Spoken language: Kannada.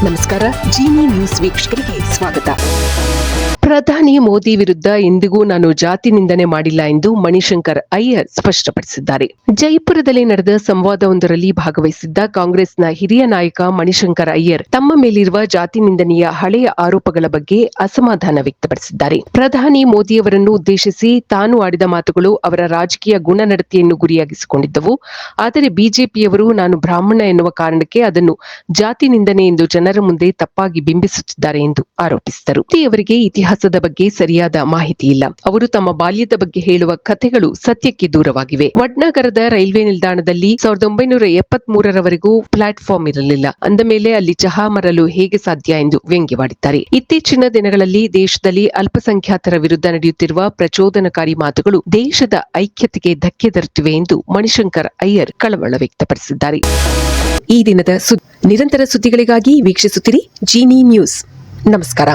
ನಮಸ್ಕಾರ. ಜಿನಿ ನ್ಯೂಸ್ ವೀಕ್ಷಕರಿಗೆ ಸ್ವಾಗತ. ಪ್ರಧಾನಿ ಮೋದಿ ವಿರುದ್ಧ ಎಂದಿಗೂ ನಾನು ಜಾತಿ ನಿಂದನೆ ಮಾಡಿಲ್ಲ ಎಂದು ಮಣಿಶಂಕರ್ ಅಯ್ಯರ್ ಸ್ಪಷ್ಟಪಡಿಸಿದ್ದಾರೆ. ಜೈಪುರದಲ್ಲಿ ನಡೆದ ಸಂವಾದವೊಂದರಲ್ಲಿ ಭಾಗವಹಿಸಿದ್ದ ಕಾಂಗ್ರೆಸ್ನ ಹಿರಿಯ ನಾಯಕ ಮಣಿಶಂಕರ್ ಅಯ್ಯರ್ ತಮ್ಮ ಮೇಲಿರುವ ಜಾತಿ ನಿಂದನೆಯ ಹಳೆಯ ಆರೋಪಗಳ ಬಗ್ಗೆ ಅಸಮಾಧಾನ ವ್ಯಕ್ತಪಡಿಸಿದ್ದಾರೆ. ಪ್ರಧಾನಿ ಮೋದಿಯವರನ್ನು ಉದ್ದೇಶಿಸಿ ತಾನು ಆಡಿದ ಮಾತುಗಳು ಅವರ ರಾಜಕೀಯ ಗುಣನಡತೆಯನ್ನು ಗುರಿಯಾಗಿಸಿಕೊಂಡಿದ್ದವು. ಆದರೆ ಬಿಜೆಪಿಯವರು ನಾನು ಬ್ರಾಹ್ಮಣ ಎನ್ನುವ ಕಾರಣಕ್ಕೆ ಅದನ್ನು ಜಾತಿ ನಿಂದನೆ ಎಂದು ಜನರ ಮುಂದೆ ತಪ್ಪಾಗಿ ಬಿಂಬಿಸುತ್ತಿದ್ದಾರೆ ಎಂದು ಆರೋಪಿಸಿದರು. ಮೋದಿಯವರಿಗೆ ಇತಿಹಾಸದ ಬಗ್ಗೆ ಸರಿಯಾದ ಮಾಹಿತಿ ಇಲ್ಲ. ಅವರು ತಮ್ಮ ಬಾಲ್ಯದ ಬಗ್ಗೆ ಹೇಳುವ ಕಥೆಗಳು ಸತ್ಯಕ್ಕೆ ದೂರವಾಗಿವೆ. ವಡ್ನಗರದ ರೈಲ್ವೆ ನಿಲ್ದಾಣದಲ್ಲಿ 1973ರವರೆಗೂ ಪ್ಲಾಟ್ಫಾರ್ಮ್ ಇರಲಿಲ್ಲ. ಅಂದ ಮೇಲೆ ಅಲ್ಲಿ ಚಹಾ ಮರಲು ಹೇಗೆ ಸಾಧ್ಯ ಎಂದು ವ್ಯಂಗ್ಯವಾಡಿದ್ದಾರೆ. ಇತ್ತೀಚಿನ ದಿನಗಳಲ್ಲಿ ದೇಶದಲ್ಲಿ ಅಲ್ಪಸಂಖ್ಯಾತರ ವಿರುದ್ಧ ನಡೆಯುತ್ತಿರುವ ಪ್ರಚೋದನಕಾರಿ ಮಾತುಗಳು ದೇಶದ ಐಕ್ಯತೆಗೆ ಧಕ್ಕೆ ತರುತ್ತಿವೆ ಎಂದು ಮಣಿಶಂಕರ್ ಅಯ್ಯರ್ ಕಳವಳ ವ್ಯಕ್ತಪಡಿಸಿದ್ದಾರೆ. ಈ ದಿನದ ನಿರಂತರ ಸುದ್ದಿಗಳಿಗಾಗಿ ವೀಕ್ಷಿಸುತ್ತಿರಿ ಜಿನಿ ನ್ಯೂಸ್. ನಮಸ್ಕಾರ.